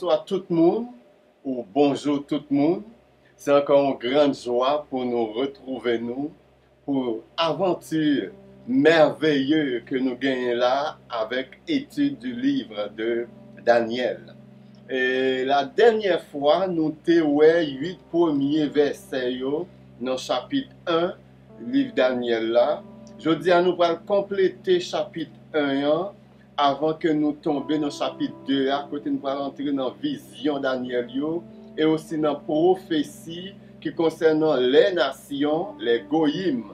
bonsoir tout le monde, ou bonjour tout le monde. C'est encore une grande joie pour nous retrouver nous, pour aventure merveilleuse que nous gagnons là avec étude du livre de Daniel. Et la dernière fois, nous avons 8 premiers versets dans le chapitre 1, livre Daniel là. Je dis à nous pour compléter chapitre 1 avant que nous tombions dans le chapitre 2, à côté nous allons entrer dans la vision Daniel et aussi dans la prophétie qui concerne les nations, les goïm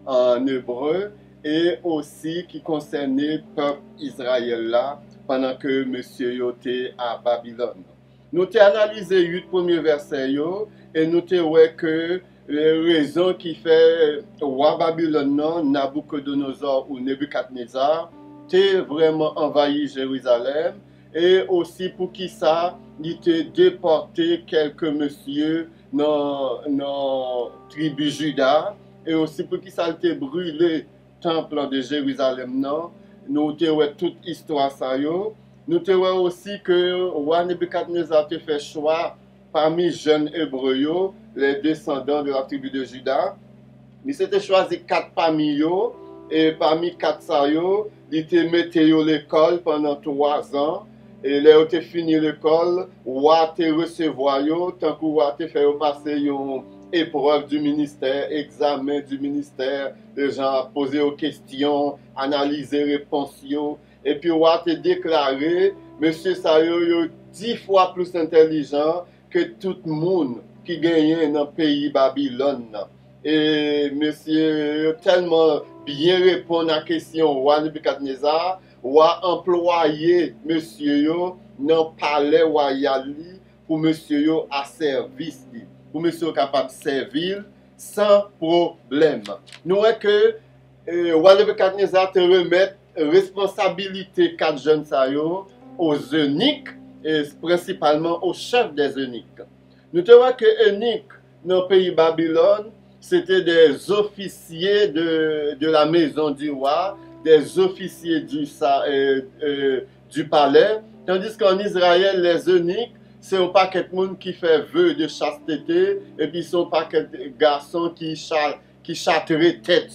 en hébreu, et aussi qui concerne le peuple Israël là, pendant que monsieur était à Babylone. Nous avons analysé 8 premiers versets et nous avons vu que les raisons qui fait roi Babylone, Nabucodonosor ou Nebuchadnezzar, t'es vraiment envahi Jérusalem, et aussi pour qui ça, il t'a déporté quelques messieurs dans la tribu Juda, et aussi pour qui ça il t'a brûlé le temple de Jérusalem. Non? Nous avons toute histoire ça. Nous avons aussi que roi Nebuchadnezzar a fait choix parmi les jeunes hébreux, les descendants de la tribu de Juda. Il s'était choisi 4 parmi eux, et parmi 4 ça, il était mis à l'école pendant 3 ans. Et là, il a fini l'école, il a recevoir, tant que il a fait passer une épreuve du ministère, examen du ministère, les gens poser aux questions, analyser les réponses. Et puis, il a déclaré, monsieur Sayo est 10 fois plus intelligent que tout le monde qui gagne dans le pays Babylone. Et monsieur a tellement bien répondu à la question roi Nebuchadnezzar, ou a employé monsieur dans le palais royal pour monsieur à service, pour monsieur capable de servir sans problème. Nous voyons que roi Nebuchadnezzar te remet responsabilité 4 jeunes aux eunuques et principalement aux chefs des eunuques. Nous voyons que eunuques dans le pays Babylone, c'était des officiers de la maison du roi, des officiers du palais, tandis qu'en Israël, les eunuques, c'est un paquet de monde qui fait vœu de chasteté, et puis c'est un paquet de garçons qui châteraient tête.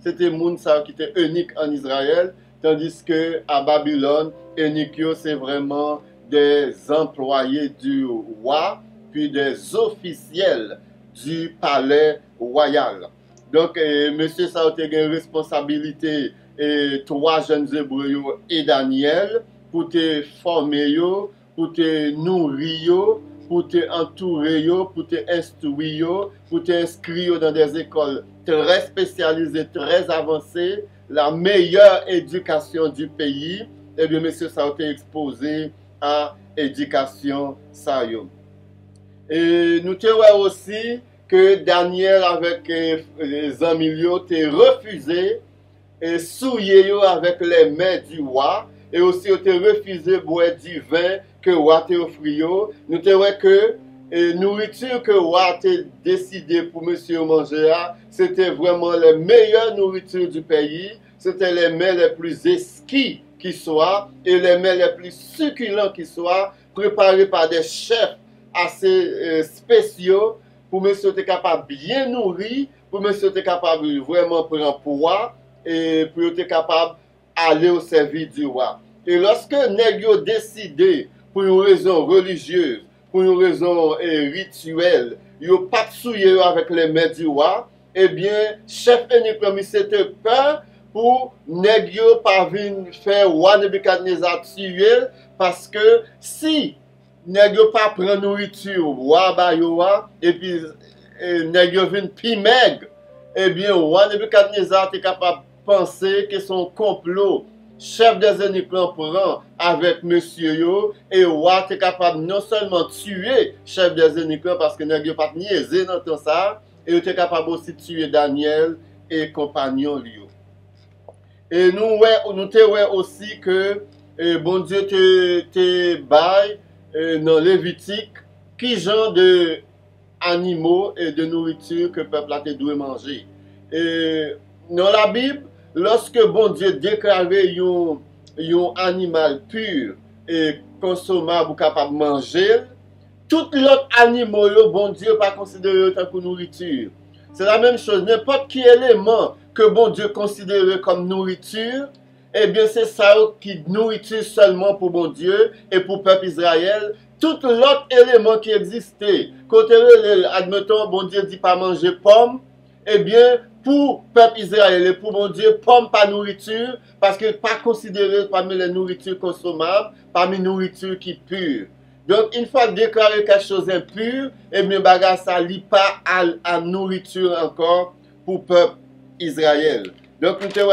C'était des monde qui étaient eunuques en Israël, tandis qu'à Babylone, eunuques, c'est vraiment des employés du roi, puis des officiels du palais royal. Donc, monsieur ça a une responsabilité, 3 jeunes hébreux et Daniel, pour te former, pour te nourrir, pour te entourer, pour te instruire, pour te inscrire dans des écoles très spécialisées, très avancées, la meilleure éducation du pays. Et bien, monsieur ça a été exposé à l'éducation ça. Et nous avons aussi que Daniel avec les amis t'es refusé et souillé avec les mains du roi, et aussi t'es refusé boire du vin que le roi t'a offert. Nous avons que nourriture que le roi t'a décidé pour monsieur manger, c'était vraiment la meilleure nourriture du pays, c'était les mets les plus exquis qui soient et les mets les plus succulents qui soient, préparés par des chefs assez spéciaux, pour monsieur être capable de bien nourrir, pour monsieur être capable de vraiment prendre poids, et pour être capable d'aller au service du roi. Et lorsque nèg yo décidé, pour une raison religieuse, pour une raison rituelle, yo pas souillé avec les mains du roi, eh bien, chef eunuque c'était peur pour nèg yo pas venir faire roi Nebuchadnezzar tuer, parce que si nèg yo pas prend nourriture roi ba yo et puis nèg yo vinn pi maigre, eh bien roi Nebuchadnezzar était capable de penser que son complot chef des eunuques prend avec monsieur yo, et roi était capable non seulement tuer chef des eunuques parce que nèg yo pas niaisé dans tout ça, et était capable aussi de tuer Daniel et compagnons lui. Et nous te aussi que bon Dieu te bail dans Lévitique, qui genre de animaux et de nourriture que le peuple a dû manger. Et dans la Bible, lorsque bon Dieu déclarait un animal pur et consommable ou capable de manger, tout l'autre animaux, bon Dieu, pas considéré comme nourriture. C'est la même chose, n'importe quel élément que bon Dieu considère comme nourriture, eh bien c'est ça qui nourriture seulement pour bon Dieu et pour le peuple Israël. Tout l'autre élément qui existait, côté admettons, bon Dieu dit pas manger pomme, eh bien pour le peuple Israël et pour bon Dieu, pomme pas nourriture, parce que pas considéré parmi les nourritures consommables, parmi les nourritures qui pures. Donc, une fois déclaré quelque chose d'impur, eh bien, bagarre, ça lie pas à nourriture encore pour le peuple Israël. Donc, nous avons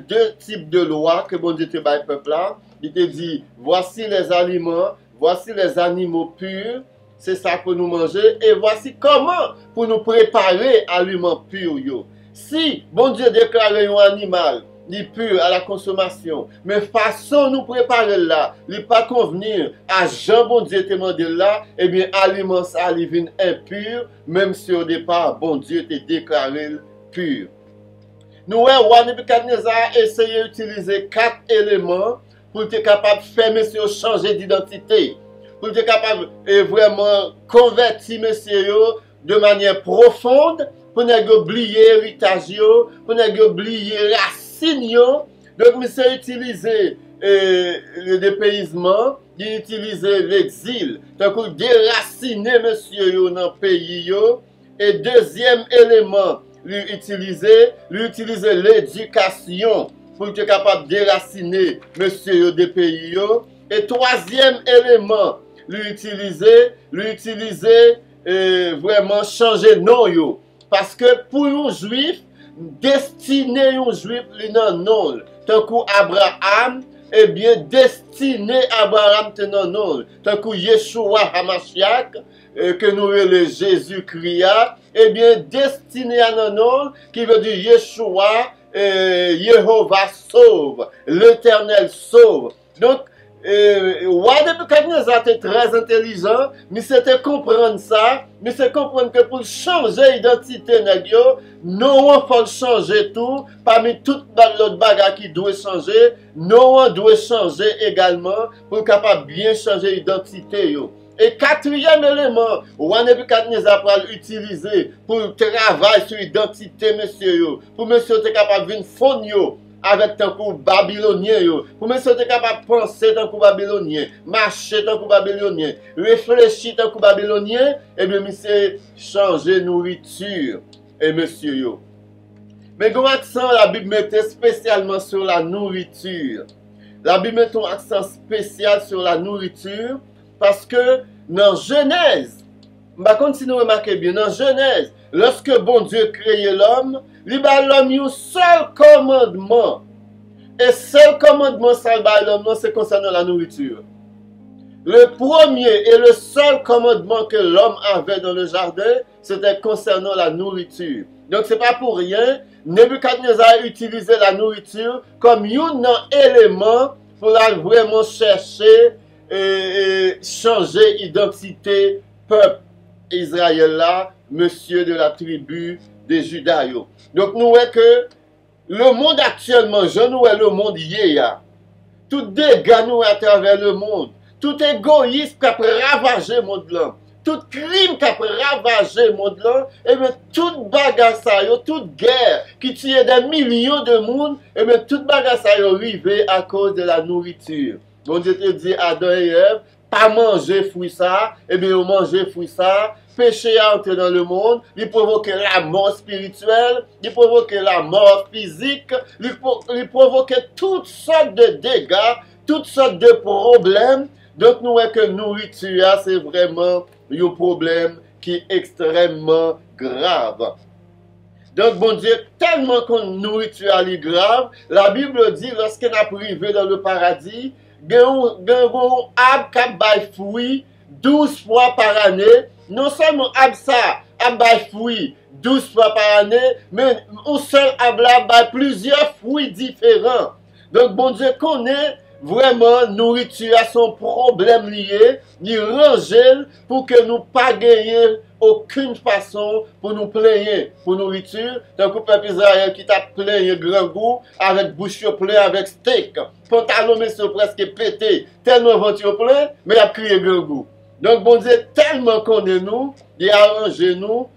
deux types de lois que bon Dieu te bat le peuple là. Il te dit, voici les aliments, voici les animaux purs, c'est ça pour nous manger, et voici comment pour nous préparer aliments purs. Si bon Dieu déclare un animal, li pur à la consommation, mais façon nous préparer là, li pas convenir à Jean bon Dieu te demandé là, eh bien aliment ça li vient impur, même si au départ bon Dieu te déclaré pur. Nous roi Nebuchadnezzar essayé d'utiliser 4 éléments pour être capable de faire monsieur changer d'identité, pour être capable de vraiment convertir monsieur de manière profonde, pour ne oublier l'héritage, pour ne oublier racine. Donc, monsieur a utilisé le dépaysement, il utilise l'exil, donc déraciner monsieur dans le pays. Et deuxième élément, lui utiliser l'éducation pour être capable de déraciner monsieur des pays. Et troisième élément, lui utiliser vraiment changer nom. Parce que pour un juif, destiné un juif, il non non. Tant qu'Abraham, eh bien, destiné Abraham, il non non. Tant que Yeshua Hamashiach, que nous le Jésus-Christ, eh bien, destiné à non non, qui veut dire Yeshua, Jéhovah sauve, l'Éternel sauve. Donc, roi Nebuchadnezzar était très intelligent, mais c'était comprendre ça, mais c'est comprendre que pour changer l'identité, non, on faut changer tout, parmi toutes l'autre bagarre qui doit changer, non, on doit changer également pour capable bien changer l'identité. Et quatrième élément, roi Nebuchadnezzar va l'utiliser pour travailler sur l'identité, monsieur, pour monsieur être capable de venir fondre avec tant que babylonien, pour monsieur être capable de penser tant que babylonien, marcher tant que babylonien, réfléchir tant que babylonien, et bien monsieur changer nourriture, et monsieur. Mais comment accent la Bible mettait spécialement sur la nourriture? La Bible met un accent spécial sur la nourriture parce que dans Genèse, on va continuer à remarquer bien, dans Genèse, lorsque bon Dieu créait l'homme, il a l'homme un seul commandement. Et seul commandement ça l'homme, c'est concernant la nourriture. Le premier et le seul commandement que l'homme avait dans le jardin, c'était concernant la nourriture. Donc c'est pas pour rien, Nebuchadnezzar a utilisé la nourriture comme un élément pour vraiment chercher et changer identité peuple Israël là, monsieur de la tribu des Judaïos. Donc nous voyons que le monde actuellement, je nous vois le monde hier, tout dégât nous à travers le monde, tout égoïsme qui a ravagé le monde là, tout crime qui a ravagé le monde là, et bien toute bagarre ça, toute guerre qui tue des millions de monde, et bien toute bagarre ça est arrivé à cause de la nourriture. Bon Dieu te dit Adam et Ève, pas manger fruit ça, et bien on manger fruit ça, péché a entré dans le monde, il provoque la mort spirituelle, il provoque la mort physique, il provoque toutes sortes de dégâts, toutes sortes de problèmes. Donc nous voyons que nourriture, c'est vraiment un problème qui est extrêmement grave. Donc, bon Dieu, tellement qu'on nourriture est grave, la Bible dit, lorsqu'on a privé dans le paradis, il y a un arbre qui a des fruits 12 fois par année. Non seulement arbre ça a des fruits 12 fois par année, mais un seul arbre a plusieurs fruits différents. Donc, bon Dieu connaît vraiment, nourriture a son problème lié, il range pour que nous pas gagnions aucune façon pour nous plaigner pour nourriture. Donc, le peuple Israël qui t'a plaigné grand goût, avec bouche plein, avec steak, pantalon, monsieur, presque pété, tellement ventre plein, mais il a crié grand goût. Donc, bon Dieu, tellement connaît nous, il a arrangé nous,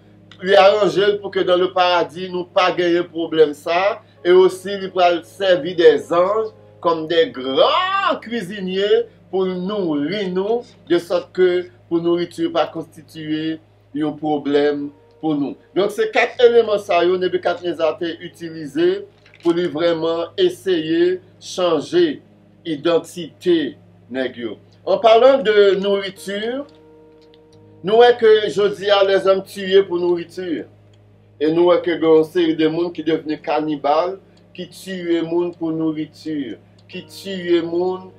il a arrangé pour que dans le paradis, nous pas gagner problème ça, et aussi, il va servir des anges comme des grands cuisiniers pour nourrir nous, de sorte que pour nourriture pas constituer un problème pour nous. Donc, ces 4 éléments, ça, Nebuchadnezzar a utilisé pour lui vraiment essayer changer l'identité. En parlant de nourriture, nous voyons que je dis à les hommes tués pour nourriture. Et nous voyons que il y a une série de gens qui deviennent cannibales, qui tuent les gens pour nourriture, qui tuent les gens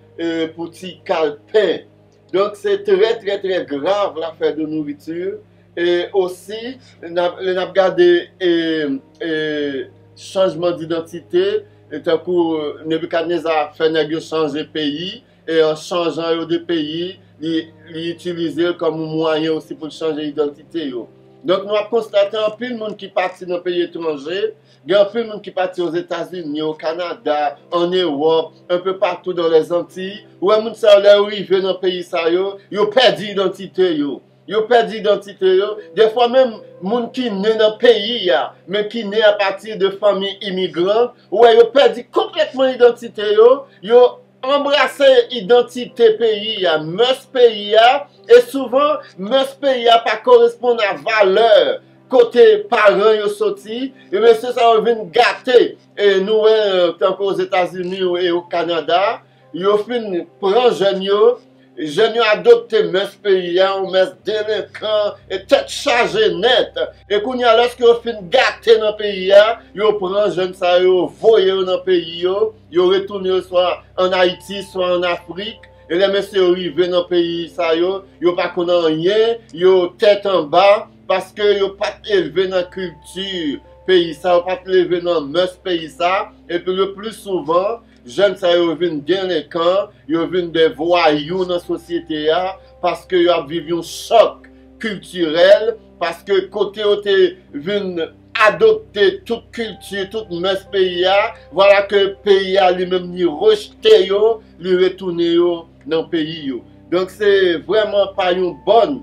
pour petit calepin. Donc, c'est très, très, très grave l'affaire de nourriture. Et aussi, on a regardé changement d'identité. Et tant que Nebuchadnezzar fait changer de pays, et en changeant de pays, il utilise comme moyen aussi pour changer d'identité. Donc, nous avons constaté un peu de monde qui partit dans les pays étrangers, il y a un peu de monde qui partit aux États-Unis, au Canada, en Europe, un peu partout dans les Antilles, où les gens qui sont arrivés dans le pays, ils ont perdu l'identité. Ils ont perdu l'identité. Des fois même, les gens qui sont nés dans le pays, mais qui sont nés à partir de familles immigrantes, ils ont perdu complètement l'identité. Ils ont embrassé l'identité pays, mœurs pays, et souvent, mœurs pays pas correspondent à valeur. Côté parents, ils sont sortis, et bien, ça vient gâter. Et nous, tant qu'aux États-Unis et au Canada, ils ont fait prendre jeunes adopté mes pays, mes délinquants, et tête chargée net. Et quand lorsque vous fin gâté dans le pays, vous prenez jeunes, vous voyez dans le pays, vous retournez soit en Haïti, soit en Afrique. Et les messieurs arrivent dans le pays, vous pas connaissent rien, vous tête en bas, parce que vous pas élevé dans la culture pays, vous pas élevé dans le pays, et puis le plus souvent, jeunes, ils viennent délinquants, ils viennent des voyous dans la société, parce qu'ils ont vécu un choc culturel, parce que côté ils viennent adopter toute culture, toute messe pays, voilà que le pays a lui-même ni rejeté, lui retourner dans le pays. Donc c'est vraiment pas une bonne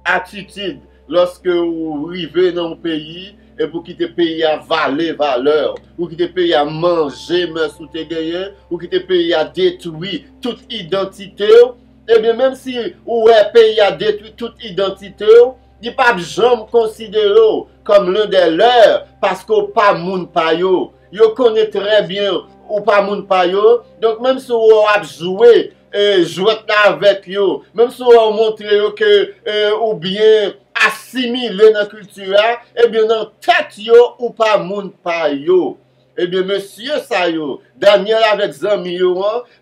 attitude lorsque vous arrivez dans le pays et pour quitter le pays à valer valeur, ou quitter le pays à manger, mais sous tes gagnants, ou quitter le pays à détruire toute identité, et bien même si le pays a détruit toute identité, il ne pas jamais considéré comme l'un des leurs, parce qu'on pas moun pa yo. Yo connaît très bien ou pas moun pa yo. Donc même si on a joué, joué avec yo, même si on a montré que ou bien assimilé dans la culture, eh bien dans tête yo ou pas moun pa yo. Eh bien, monsieur Sayo, Daniel avec Zami,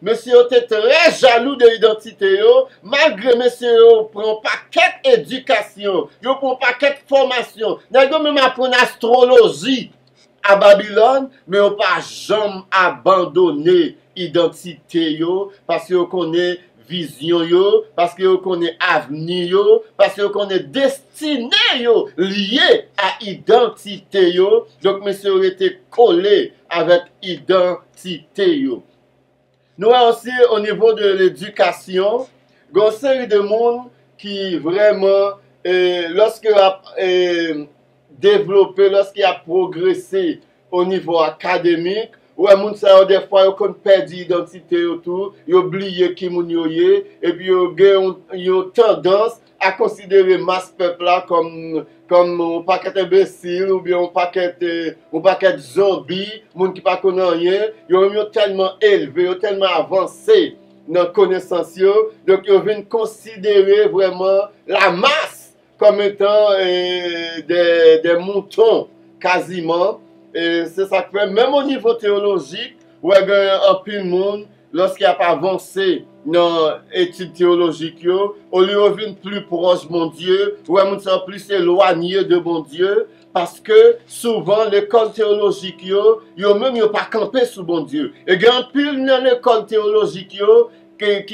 monsieur était très jaloux de l'identité, malgré monsieur prend paquet éducation, yo prend paquet formation, n'a même apprendre astrologie à Babylone, mais on pas jamais abandonné identité yo, parce qu'on connaît vision yo, parce que connaît avenir yo, parce que connaît destinée yo lié à identité yo. Donc monsieur aurait été collé avec identité yo. Nous aussi au niveau de l'éducation, il y a une série de monde qui vraiment lorsqu'il a développé, lorsqu'il a progressé au niveau académique, ouais, moun sa des fois yo kon perdu identité autour, yo oublié qui moun yo yé, et puis yo tendance à considérer masse peuple là comme un paquet imbécile ou bien un paquet zombie, moun qui pas connaît rien, yo tellement élevé, yo tellement avancé dans connaissance yo, donc yo viennent considérer vraiment la masse comme étant des moutons quasiment. Et c'est ça que fait, même au niveau théologique, où il y a un peu de monde lorsqu'il a pas avancé dans l'étude théologique, au lieu de venir plus proche de mon Dieu, ou à être plus éloigné de mon Dieu, parce que souvent l'école théologique, yo même yo pas campé sous bon Dieu. Et il y a un pile dans l'école théologique, qui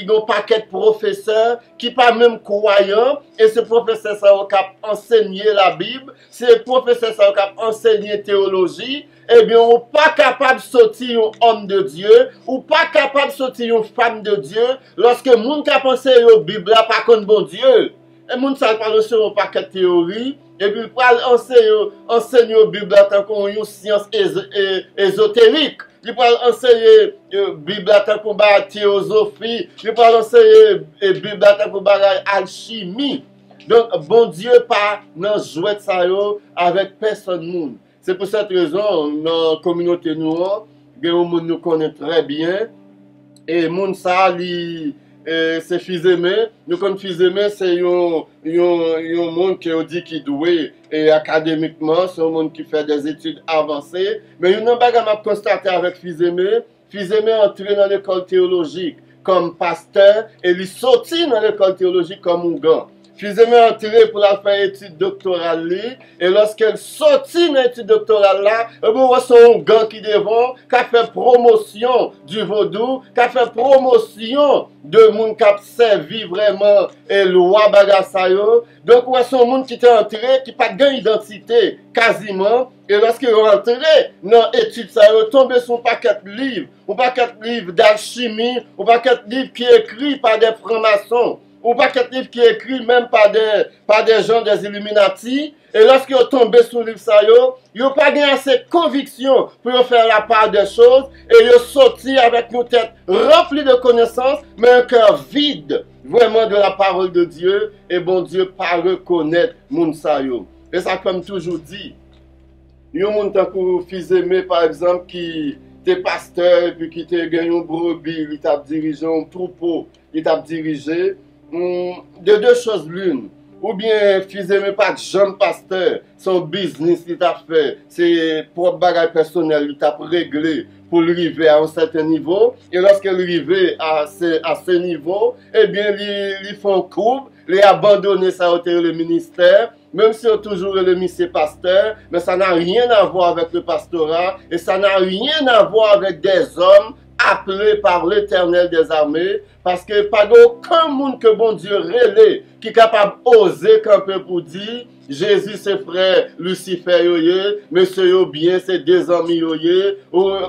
ont un paquet de professeurs qui pas même croyants, et ce professeur ça qui enseigné la Bible, c'est professeur ça qui enseigné théologie, eh bien, on pas capable de sortir un homme de Dieu, ou pas capable de sortir une femme de Dieu, lorsque moun qui a pensé la Bible là pas contre bon Dieu. Et moun ça parle sur un paquet de théorie, et puis il parle enseigner la Bible là tant qu'on une science ésotérique. Il peut enseigner la Bible tant qu'on va théosophie, il peut enseigner la Bible tant qu'on va alchimie. Donc, bon Dieu pas dans jouet ça avec personne monde. C'est pour cette raison, dans la communauté noire, les gens nous connaissent très bien. Et moun ça, c'est Fils-Aimé. Nous connaissons Fils-Aimé, c'est un monde qui dit qu'il est doué et académiquement, c'est un monde qui fait des études avancées. Mais il y a un bagage à constater avec Fils-Aimé. Fils-Aimé est entré dans l'école théologique comme pasteur et il est sorti dans l'école théologique comme un gars. Fils-Aimé est entré pour la faire étude doctorale et lorsqu'elle sortit dans l'étude doctorale là, on voit son gars qui devant, qui a fait promotion du vaudou, qui a fait promotion de monde qui a servi vraiment et loi bagasayo. Donc on voit son monde qui était entré, qui n'a pas d'identité quasiment. Et lorsqu'il est rentré dans l'étude, ça est tombé sur un paquet de livres, d'alchimie, un paquet de livres qui est écrit par des francs-maçons. Ou pas qu'un livre qui est écrit même par des gens des Illuminati. Et lorsqu'ils sont tombés sur le livre, ils n'ont pas gagné assez de conviction pour faire la part des choses. Et ils sont sortis avec une tête remplie de connaissances, mais un cœur vide vraiment de la parole de Dieu. Et bon Dieu pas reconnaître moun sa yo. Et ça comme toujours dit. Il y a un monde comme Fils-Aimé par exemple qui était pasteur et puis qui était gagné un brebis, il t'a dirigé un troupeau, il t'a dirigé. De deux choses l'une, ou bien Fils-Aimé pas de jeune pasteur, son business il t'a fait, c'est propre bagage personnel il t'a réglé pour arriver à un certain niveau, et lorsqu'il arrive à ce niveau, eh bien ils font courbe, ils abandonnent ça au le ministère, même si on toujours le ministère pasteur, mais ça n'a rien à voir avec le pastorat, et ça n'a rien à voir avec des hommes appelé par l'Éternel des armées, parce que pas aucun monde que bon Dieu relève qui est capable d'oser camper pour dire Jésus c'est frère Lucifer yoye, monsieur yo bien c'est des amis yoye,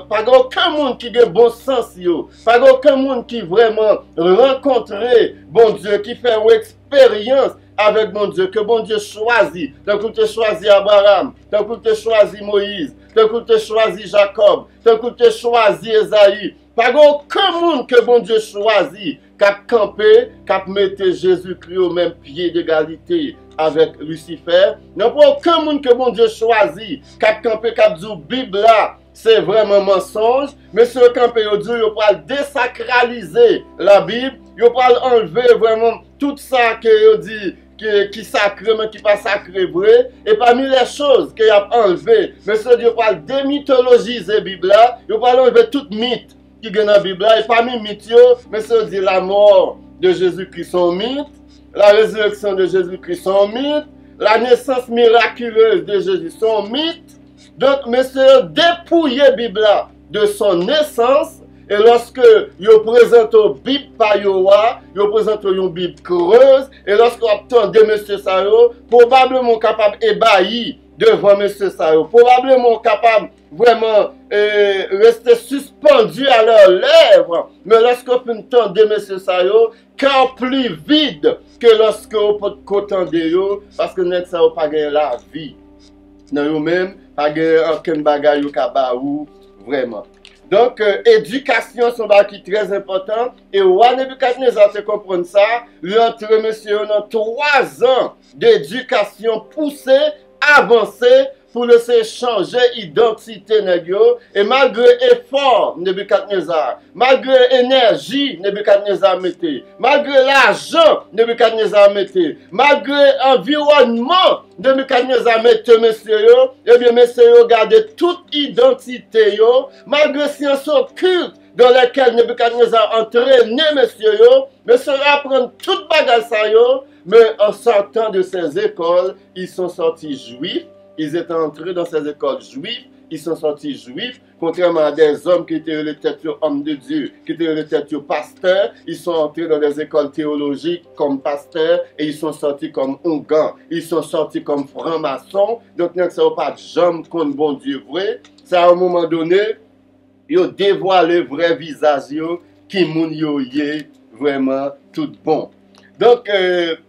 pas aucun monde qui a bon sens yo, pas aucun monde qui vraiment rencontré bon Dieu, qui fait une expérience avec bon Dieu, que bon Dieu choisit. Tant que tu choisis Abraham, tant que tu choisis Moïse, tant que tu choisis Jacob, tant que tu choisis Esaïe. Pas aucun monde que bon Dieu choisit, qui a campé, qui a mis Jésus-Christ au même pied d'égalité avec Lucifer. Non, pas aucun monde que bon Dieu choisit, qui a campé, qui a dit Bible là, c'est vraiment mensonge. Mais ce campé, il dit, il va désacraliser la Bible, il va enlever vraiment tout ça que dit qui sacré, mais qui pas sacré vrai. Et parmi les choses qu'il a enlevées, mais ce Dieu va démythologiser la Bible là, il va enlever tout mythe qui est dans la Bible là. Et parmi mythes, mais ce dit la mort de Jésus-Christ son mythe, la résurrection de Jésus-Christ son mythe, la naissance miraculeuse de Jésus son mythe. Donc, monsieur, dépouiller la Bible là de son naissance. Et lorsque vous présentez une Bible par Yoa, vous présentez une Bible creuse, et lorsque vous attendez M. Sayo, probablement capable d'ébahi devant M. Sayo, probablement capable vraiment rester suspendu à leurs lèvres, mais lorsque vous attendez M. Sayo, cœur plus vide que lorsque vous attendez, parce que vous n'avez pas gagné la vie. Dans vous-même, pas gagné aucun bagage ou vraiment. Donc, éducation, c'est un bagage très important. Et Roi Nebuchadnezzar, c'est comprendre ça. Lui entre monsieur dans 3 ans d'éducation poussée, avancée, pour laisser changer l'identité et malgré effort Nebuchadnezzar, malgré énergie Nebuchadnezzar mettait, malgré l'argent Nebuchadnezzar mettait, malgré environnement Nebuchadnezzar mettait, messieurs, eh bien messieurs, gardez toute identité, malgré science occulte dans lesquelles Nebuchadnezzar entraînait, messieurs, messieurs apprendre toute bagage ça, mais en sortant de ces écoles, ils sont sortis juifs. Ils étaient entrés dans ces écoles juives, ils sont sortis juifs, contrairement à des hommes qui étaient les têtes hommes de Dieu, qui étaient les têtes pasteurs, ils sont entrés dans des écoles théologiques comme pasteurs et ils sont sortis comme ongans, ils sont sortis comme francs-maçons. Donc, ça ne sont pas de gens contre bon Dieu vrai. C'est à un moment donné, ils ont dévoilé le vrai visage qui moun yo yé vraiment tout bon. Donc,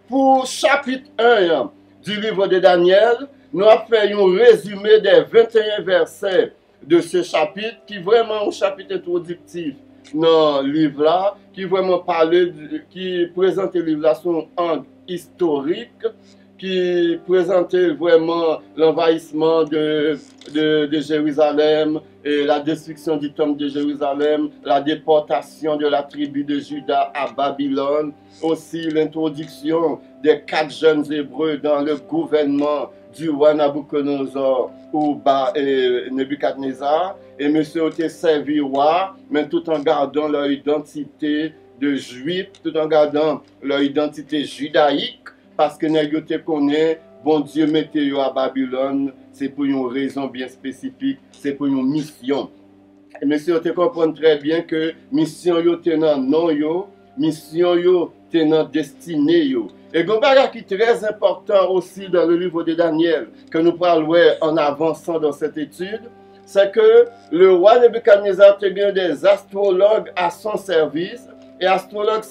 pour chapitre 1 du livre de Daniel, nous avons fait un résumé des 21 versets de ce chapitre, qui est vraiment un chapitre introductif dans le livre là, qui vraiment parle, qui présente le livre là son angle historique, qui présentait vraiment l'envahissement de Jérusalem, et la destruction du temple de Jérusalem, la déportation de la tribu de Juda à Babylone, aussi l'introduction des 4 jeunes Hébreux dans le gouvernement du roi Nabucodonosor ou Nebuchadnezzar, et monsieur était servi roi, mais tout en gardant leur identité de juifs, tout en gardant leur identité judaïque, parce que nous connaissons, bon Dieu mettez à Babylone, c'est pour une raison bien spécifique, c'est pour une mission. Et monsieur te comprend très bien que mission yo tenant non yo, mission yo tenant destinée yo. Et un bagage qui est très important aussi dans le livre de Daniel, que nous parlons en avançant dans cette étude, c'est que le roi Nebuchadnezzar a des astrologues à son service. Et astrologues,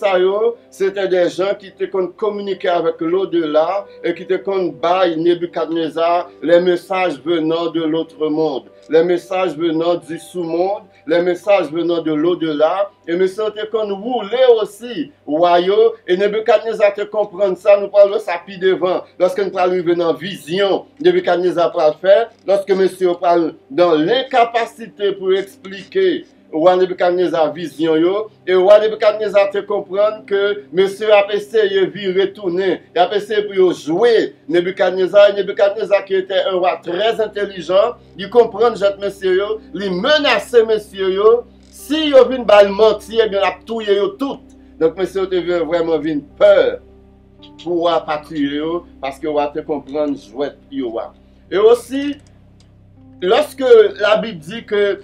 c'était des gens qui étaient communiquer avec l'au-delà et qui étaient bailler Nebuchadnezzar les messages venant de l'autre monde, les messages venant du sous-monde, les messages venant de l'au-delà. Et monsieur était rouler aussi, royaume, et Nebuchadnezzar te comprendre ça, nous parlons ça puis devant. Lorsque nous parlons venant vision, Nebuchadnezzar parle faire, lorsque monsieur parle dans l'incapacité pour expliquer roi Nebuchadnezzar vision yo, et roi Nebuchadnezzar te comprendre que monsieur a essayé de retourner, il a essayé pour jouer Nebuchadnezzar qui était un roi très intelligent, il comprend cette monsieur yo, il menaçait monsieur yo, si yo vinn bal mentir, eh bien a touyer yo tout. Donc monsieur te veut vraiment vinn peur pour pas tuer yo, parce que roi te comprendre jouet yo. Et aussi lorsque la Bible dit que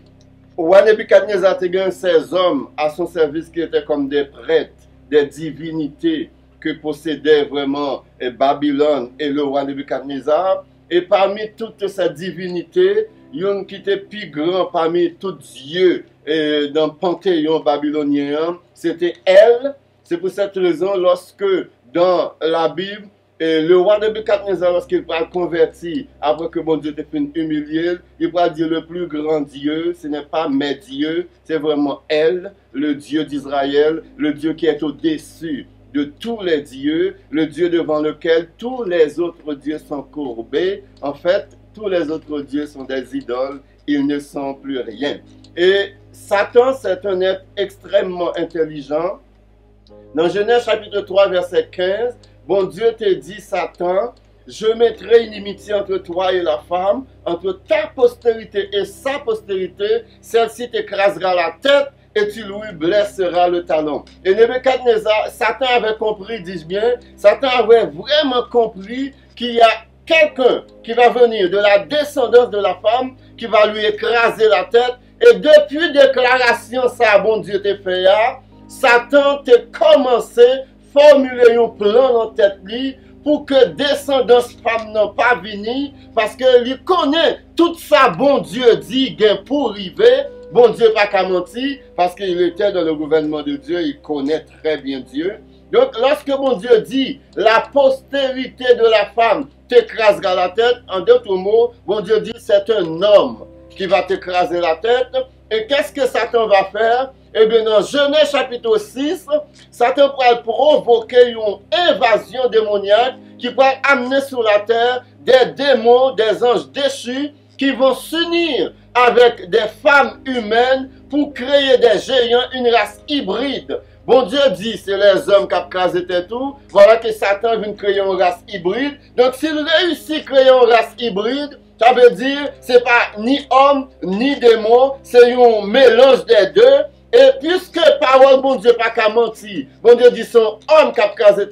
roi Nebuchadnezzar a gagné ces hommes à son service qui étaient comme des prêtres, des divinités que possédait vraiment Babylone et le roi Nebuchadnezzar. Et parmi toutes ces divinités, il y en a qui était plus grand parmi tous dieux dans le panthéon babylonien, c'était elle. C'est pour cette raison, lorsque dans la Bible, et le roi Nebuchadnezzar, lorsqu'il va convertir, après que mon Dieu te fait humilier, il va dire le plus grand Dieu, ce n'est pas mes dieux, c'est vraiment elle, le Dieu d'Israël, le Dieu qui est au-dessus de tous les dieux, le Dieu devant lequel tous les autres dieux sont courbés. En fait, tous les autres dieux sont des idoles, ils ne sont plus rien. Et Satan, c'est un être extrêmement intelligent. Dans Genèse chapitre 3, verset 15, bon Dieu te dit, Satan, je mettrai une inimitié entre toi et la femme, entre ta postérité et sa postérité, celle-ci t'écrasera la tête et tu lui blesseras le talon. Et Nebuchadnezzar, Satan avait compris, dis-je bien, Satan avait vraiment compris qu'il y a quelqu'un qui va venir de la descendance de la femme, qui va lui écraser la tête, et depuis déclaration, ça, bon Dieu te fait, Satan te commencé formuler un plan dans tête li pour que descendance femme n'en pas venir parce que il connaît tout ça bon Dieu dit gain pour arriver, bon Dieu pas qu'à mentir parce qu'il était dans le gouvernement de Dieu, il connaît très bien Dieu. Donc lorsque bon Dieu dit la postérité de la femme t'écrasera la tête, en d'autres mots, bon Dieu dit c'est un homme qui va t'écraser la tête. Et qu'est-ce que Satan va faire? Eh bien, dans Genèse chapitre 6, Satan va provoquer une invasion démoniaque qui va amener sur la terre des démons, des anges déchus qui vont s'unir avec des femmes humaines pour créer des géants, une race hybride. Bon Dieu dit, c'est les hommes qui ont crasé tout. Voilà que Satan vient créer une race hybride. Donc s'il réussit à créer une race hybride, ça veut dire c'est pas ni homme ni démon, c'est un mélange des deux. Et puisque parole bon Dieu pas qu'à mentir, bon Dieu dit son homme qui a crasé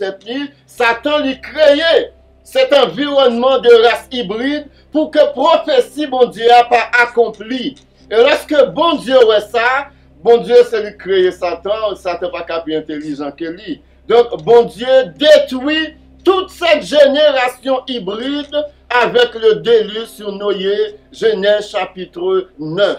Satan lui créé cet environnement de race hybride pour que prophétie bon Dieu n'a pas accompli. Et lorsque bon Dieu voit ça, bon Dieu c'est lui créer Satan, Satan pas qu'à plus intelligent que lui. Donc bon Dieu détruit toute cette génération hybride avec le déluge sur Noé, Genèse chapitre 9.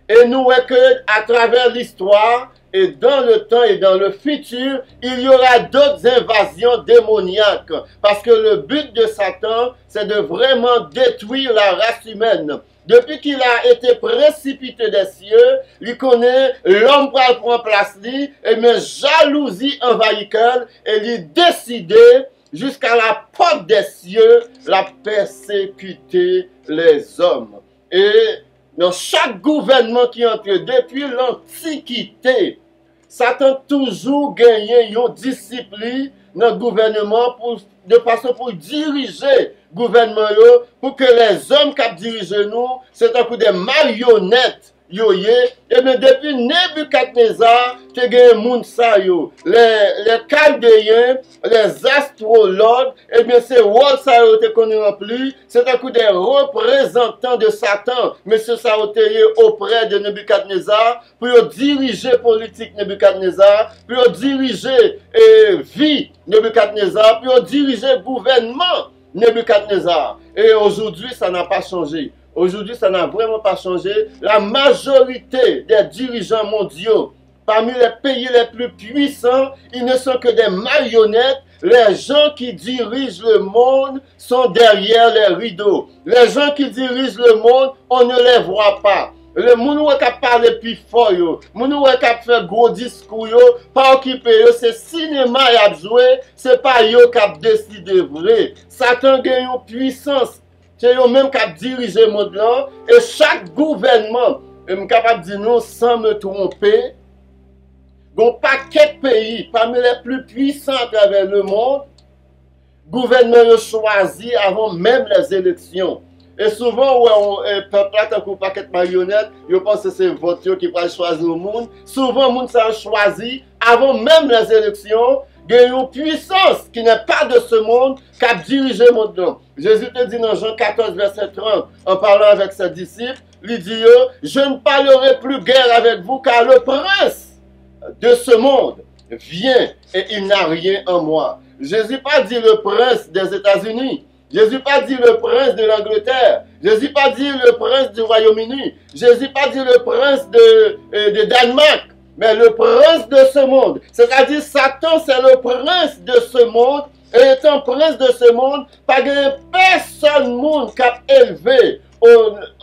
Et nous voyons qu'à travers l'histoire, et dans le temps et dans le futur, il y aura d'autres invasions démoniaques. Parce que le but de Satan, c'est de vraiment détruire la race humaine. Depuis qu'il a été précipité des cieux, il connaît l'homme pour prendre place, et mais jalousie envahit et il décidé jusqu'à la porte des cieux, la persécuter les hommes. Et dans chaque gouvernement qui entre depuis l'Antiquité, Satan toujours gagné une discipline dans le gouvernement de façon pour diriger le gouvernement, pour que les hommes qui dirigent nous, c'est un coup des marionnettes. Et bien depuis Nebuchadnezzar, tu as gagné moun sa yo. Les Chaldéens, les astrologues, et bien c'est rôle ça te connu rempli, c'est un coup des représentants de Satan, mais ce ça auprès de Nebuchadnezzar, pour diriger politique Nebuchadnezzar, pour diriger vie Nebuchadnezzar, pour diriger gouvernement Nebuchadnezzar. Et aujourd'hui, ça n'a pas changé. Aujourd'hui, ça n'a vraiment pas changé. La majorité des dirigeants mondiaux, parmi les pays les plus puissants, ils ne sont que des marionnettes. Les gens qui dirigent le monde sont derrière les rideaux. Les gens qui dirigent le monde, on ne les voit pas. Le monde qui parle plus fort, le monde qui fait gros discours, pas occupé, c'est cinéma qui a joué, c'est pas eux qui a décidé vrai. Satan gagne une puissance. C'est eux-mêmes qui dirigent le monde là. Et chaque gouvernement, je suis capable de dire non sans me tromper, un paquet de pays, parmi les plus puissants à travers le monde, le gouvernement choisi avant même les élections. Et souvent, ouais, peuple a un paquet de marionnettes, je pense que c'est votre qui va choisir le monde. Souvent, le monde s'est choisi avant même les élections. Il y a une puissance qui n'est pas de ce monde qui a dirigé le monde. Jésus te dit dans Jean 14, verset 30, en parlant avec ses disciples, il dit, je ne parlerai plus guère avec vous car le prince de ce monde vient et il n'a rien en moi. Jésus pas dit le prince des États-Unis. Jésus pas dit le prince de l'Angleterre. Jésus pas dit le prince du Royaume-Uni. Jésus pas dit le prince de Danemark. Mais le prince de ce monde, c'est-à-dire Satan, c'est le prince de ce monde. Et étant prince de ce monde, pas de personne monde qui a élevé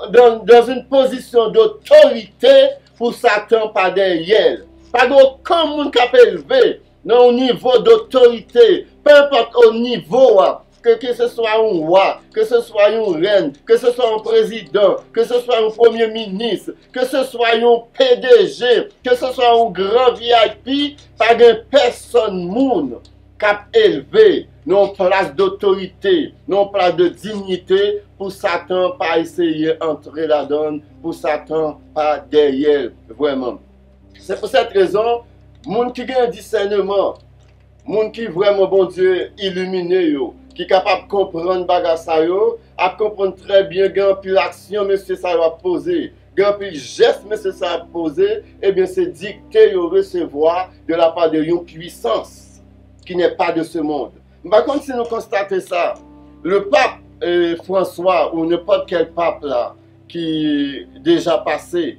dans une position d'autorité pour Satan par derrière. Pas d'aucun monde qui a élevé dans un niveau d'autorité, peu importe au niveau. Que ce soit un roi, que ce soit une reine, que ce soit un président, que ce soit un premier ministre, que ce soit un PDG, que ce soit un grand VIP, pas de personne monde qui a élevé non place d'autorité, non place de dignité pour Satan pas essayer d'entrer là-dedans, pour Satan pas derrière, vraiment. C'est pour cette raison, monde qui a un discernement, monde qui vraiment bon Dieu illuminé yo, qui est capable de comprendre bagasa yo, à comprendre très bien grand pile action monsieur ça va poser, grand pile geste monsieur ça va poser, et bien c'est dicté yo recevoir de la part de une puissance qui n'est pas de ce monde. Par contre si nous constatons ça, le pape François ou n'importe quel pape là qui est déjà passé,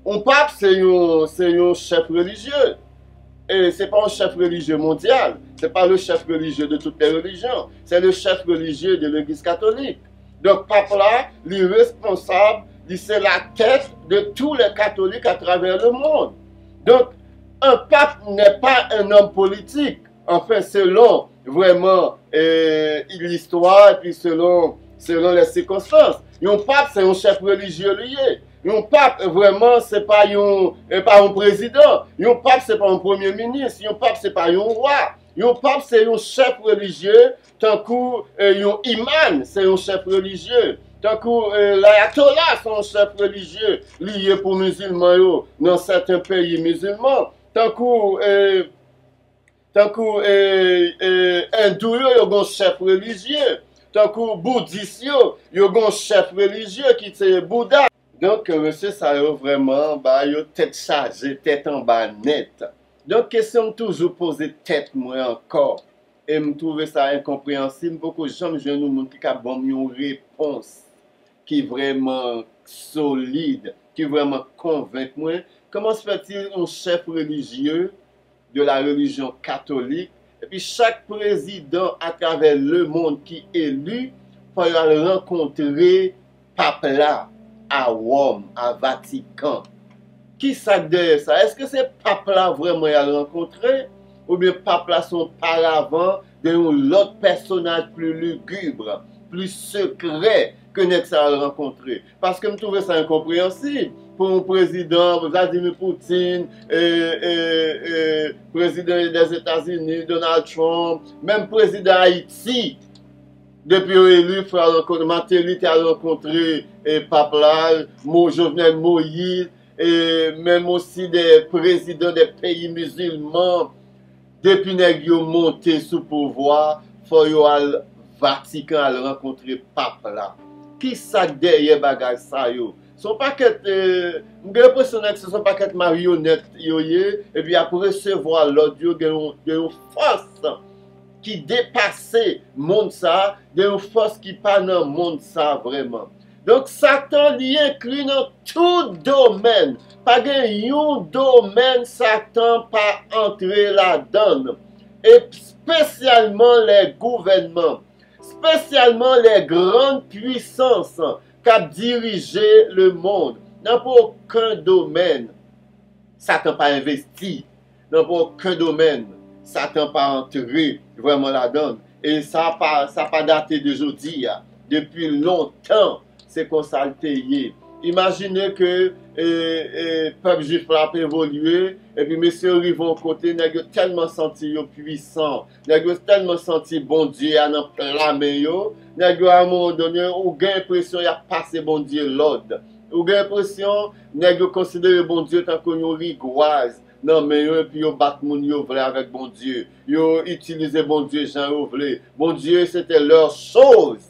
un pape c'est un chef religieux. Et ce n'est pas un chef religieux mondial, ce n'est pas le chef religieux de toutes les religions, c'est le chef religieux de l'Église catholique. Donc, pape là, il est responsable, c'est la tête de tous les catholiques à travers le monde. Donc, un pape n'est pas un homme politique, enfin, selon vraiment l'histoire, et puis selon les circonstances. Un pape, c'est un chef religieux lié. Un pape, vraiment, c'est pas un président. Un pape, c'est pas un premier ministre. Un pape, c'est pas un roi. Un pape, c'est un chef religieux. Tant qu'un imam, c'est un chef religieux. Tant que l'ayatollah, c'est un chef religieux lié pour musulmans dans certains pays musulmans. Tant que hindou, il y a un chef religieux. Tant que bouddhiste, il y a un chef religieux qui est Bouddha. Donc, monsieur, ça y est vraiment, bah, il y a tête chargée, tête en bas net. Donc, question toujours poser tête, moi, encore. Et me trouver ça incompréhensible, beaucoup de gens, je nous montre qui a bon une réponse qui est vraiment solide, qui est vraiment convainc moi. Comment se fait-il un chef religieux de la religion catholique, et puis chaque président à travers le monde qui est élu, pour rencontrer pape là, à Rome, à Vatican. Qui ça derrière ça? Est-ce que c'est pape là vraiment à rencontrer? Ou bien pape là son paravent d'un autre personnage plus lugubre, plus secret que n'est ça à rencontrer? Parce que je trouve ça incompréhensible. Pour un président, Vladimir Poutine, président des États-Unis, Donald Trump, même président Haïti, depuis élu, il faut rencontrer Matéli, a rencontré pape là, Jovenel Moïse, et même aussi des présidents des pays musulmans. Depuis qu'ils sont montés sous pouvoir, il faut aller au Vatican à rencontrer pape là. Qui ça derrière bagage ça yo? Son paquet, j'ai l'impression que ce sont paquet marionnettes et puis après recevoir l'audio de force qui dépasse le monde ça, de force qui pas dans le monde ça vraiment. Donc Satan l'y inclut dans tout domaine. Pas un domaine Satan pas entrer là-dedans. Et spécialement les gouvernements, spécialement les grandes puissances qui ont dirigé le monde. Dans aucun domaine, Satan pas investi. Dans aucun domaine, Satan pas entré vraiment là-dedans. Et ça n'a pas daté d'aujourd'hui. Depuis longtemps, c'est qu'on s'est altéré. Imaginez que le peuple juif a évolué, et puis messieurs arrivent côté, ils ont tellement senti puissant, ils ont tellement senti bon Dieu à notre plamer, ils ont à un moment donné, ils ont l'impression qu'il a passé bon Dieu l'ordre. Ils ont l'impression qu'ils ont considéré bon Dieu tant qu'on a rigoise. Non, mais et puis ils battent mon yo avec bon Dieu. Ils ont utilisé bon Dieu, Jean voulait. Bon Dieu, c'était leur chose.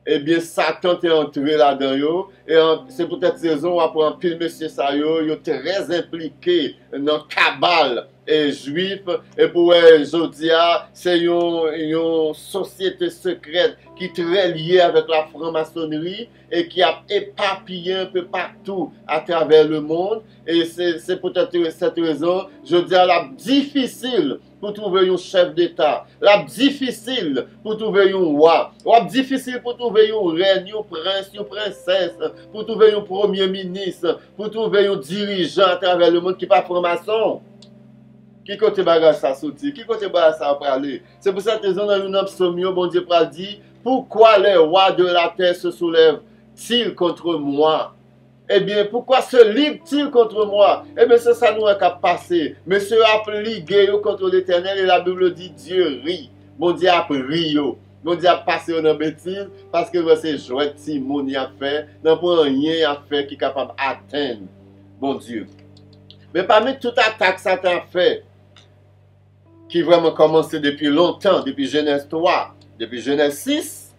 Eh bien, Satan est entré là-dedans, et c'est peut-être raison après un pile monsieur ça yo très impliqué dans cabale et juif, et pour Jodia, c'est une société secrète qui est très liée avec la franc-maçonnerie et qui a éparpillé un peu partout à travers le monde, et c'est peut-être cette raison, Jodia, la difficile pour trouver un chef d'État, la difficile pour trouver un roi, la difficile pour trouver un reine, un prince, une princesse, pour trouver un premier ministre, pour trouver un dirigeant à travers le monde qui n'est pas franc-maçon. Qui côté bagage ça sorti? Qui côté bagage ça va aller? C'est pour cette raison dans une psaume, bon Dieu a dit, pourquoi les rois de la terre se soulèvent-ils contre moi? Eh bien, pourquoi se ligue-t-il contre moi? Eh bien, c'est ça nous a passé. Monsieur a ligué contre l'Éternel et la Bible dit Dieu rit. Bon Dieu a ri. Bon Dieu a passé dans bêtise parce que c'est jouet Timon y a fait. N'a pas rien à faire qui est capable d'atteindre bon Dieu. Mais parmi toute attaque que Satan a fait, qui vraiment commencé depuis longtemps, depuis Genèse 3, depuis Genèse 6,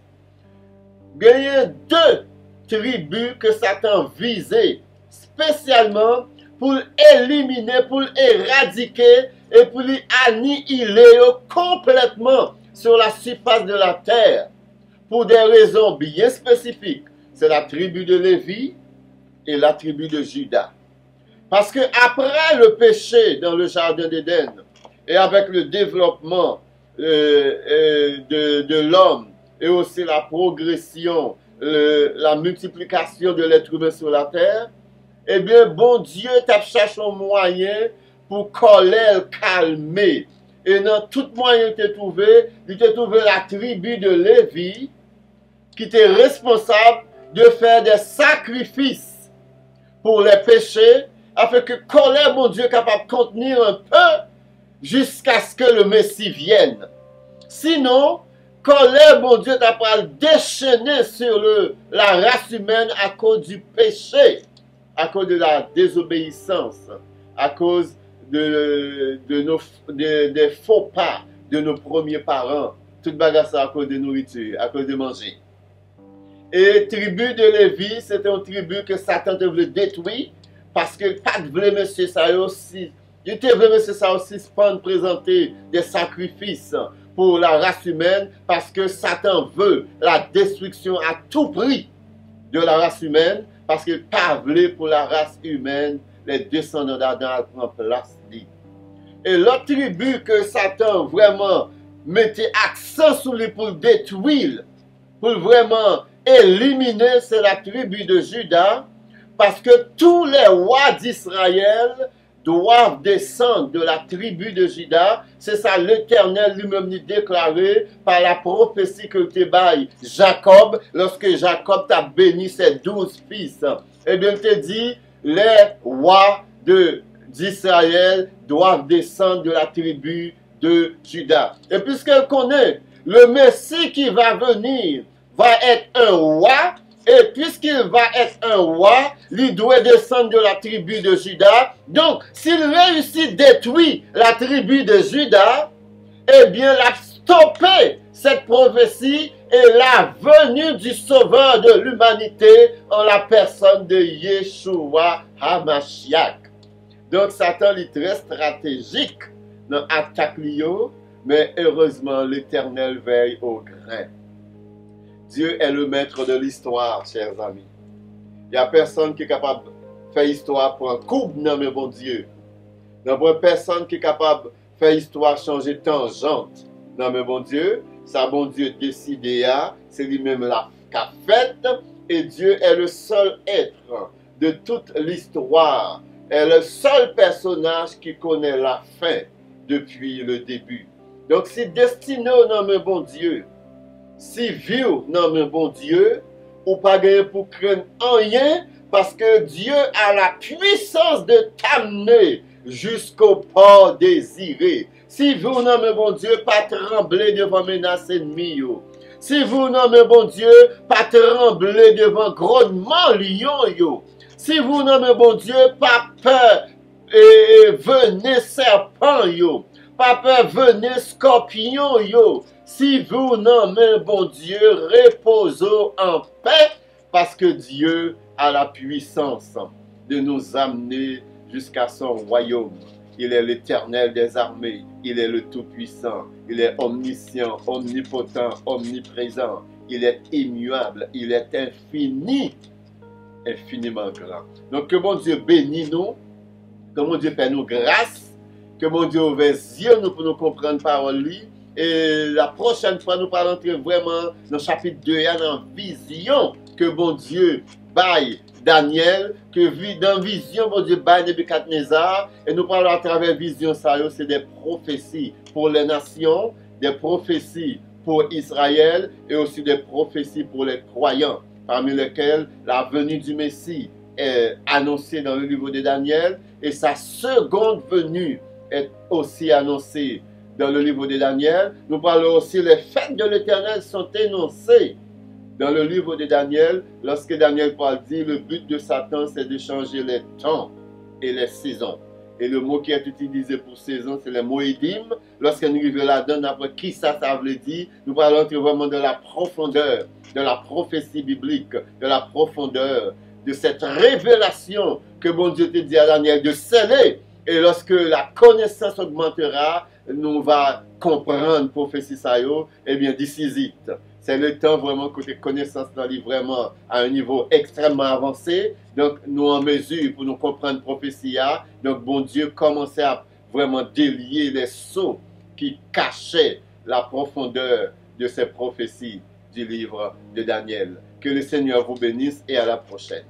il y a deux tribus que Satan visait spécialement pour éliminer, pour éradiquer et pour annihiler complètement sur la surface de la terre pour des raisons bien spécifiques. C'est la tribu de Lévi et la tribu de Juda. Parce que après le péché dans le jardin d'Éden et avec le développement de l'homme et aussi la progression, la multiplication de l'être humain sur la terre, eh bien, bon Dieu t'a cherché un moyen pour calmer et dans tout moyen il était trouvé la tribu de Lévi qui était responsable de faire des sacrifices pour les péchés, afin que colère, mon Dieu, capable de contenir un peu jusqu'à ce que le Messie vienne. Sinon, colère, mon Dieu, t'a pas déchaîner sur la race humaine à cause du péché, à cause de la désobéissance, à cause des faux pas de nos premiers parents. Toute bagarre ça à cause de nourriture, à cause de manger. Et tribu de Lévi, c'était une tribu que Satan te voulait détruire parce que pas de voulait monsieur ça aussi. Il te voulait monsieur ça aussi pas présenter des sacrifices pour la race humaine parce que Satan veut la destruction à tout prix de la race humaine parce qu'il pas voulu pour la race humaine les descendants d'Adam en place. Et l'autre tribu que Satan vraiment mettait accent sur lui pour détruire, pour vraiment éliminer, c'est la tribu de Juda, parce que tous les rois d'Israël doivent descendre de la tribu de Juda. C'est ça l'Éternel lui-même déclaré par la prophétie que te baille Jacob, lorsque Jacob t'a béni ses 12 fils. Eh bien, il te dit, les rois d'Israël doivent descendre de la tribu de Juda. Et puisqu'elle connaît, le Messie qui va venir va être un roi, et puisqu'il va être un roi, il doit descendre de la tribu de Juda. Donc, s'il réussit à détruire la tribu de Juda, eh bien, la stopper cette prophétie et la venue du sauveur de l'humanité en la personne de Yeshua HaMashiach. Donc, Satan est très stratégique dans l'attaque, mais heureusement, l'Éternel veille au grain. Dieu est le maître de l'histoire, chers amis. Il n'y a personne qui est capable de faire histoire pour un couple, non, mais bon Dieu. Il n'y a personne qui est capable de faire histoire, changer tangente. Non, mais bon Dieu, ça, bon Dieu décidé, c'est lui-même la qu'a fait, et Dieu est le seul être de toute l'histoire, est le seul personnage qui connaît la fin depuis le début. Donc, si destiné, non, mais bon Dieu, si vieux, non, mais bon Dieu, ou pas gagner pour craindre rien, parce que Dieu a la puissance de t'amener jusqu'au port désiré. Si vous, non, mais bon Dieu, pas trembler devant menaces ennemies, si vous, non, mais bon Dieu, pas trembler devant grondement lion, yo. Si vous, non, mais bon Dieu, pas peur et venez serpent, yo. Pas peur, venez scorpion, yo. Si vous, non, mais bon Dieu, reposez en paix, parce que Dieu a la puissance de nous amener jusqu'à son royaume. Il est l'Éternel des armées, il est le Tout-Puissant, il est omniscient, omnipotent, omniprésent, il est immuable, il est infini, infiniment grand. Donc que mon Dieu bénisse nous, que mon Dieu fait nous grâce, que mon Dieu ouvre les yeux nous pour nous comprendre parole lui. Et la prochaine fois, nous allons entrer vraiment dans le chapitre 2, dans la vision que bon Dieu baille Daniel, que dans la vision, bon Dieu baille Nebuchadnezzar. Et nous parlons à travers vision, ça, c'est des prophéties pour les nations, des prophéties pour Israël et aussi des prophéties pour les croyants, parmi lesquels la venue du Messie est annoncée dans le livre de Daniel et sa seconde venue est aussi annoncée dans le livre de Daniel. Nous parlons aussi les fêtes de l'Éternel sont énoncées dans le livre de Daniel. Lorsque Daniel parle dit, le but de Satan c'est de changer les temps et les saisons. Et le mot qui est utilisé pour saison, c'est le mot édim. Lorsqu'on arrive là-dedans, après qui ça veut dire, nous parlons vraiment de la profondeur, de la prophétie biblique, de la profondeur, de cette révélation que bon Dieu te dit à Daniel de sceller. Et lorsque la connaissance augmentera, nous va comprendre prophétie ça yo, eh bien d'ici vite. C'est le temps vraiment que tes connaissances dans les vraiment à un niveau extrêmement avancé. Donc nous en mesure pour nous comprendre prophétie. Donc bon Dieu commençait à vraiment délier les sceaux qui cachaient la profondeur de ces prophéties du livre de Daniel. Que le Seigneur vous bénisse et à la prochaine.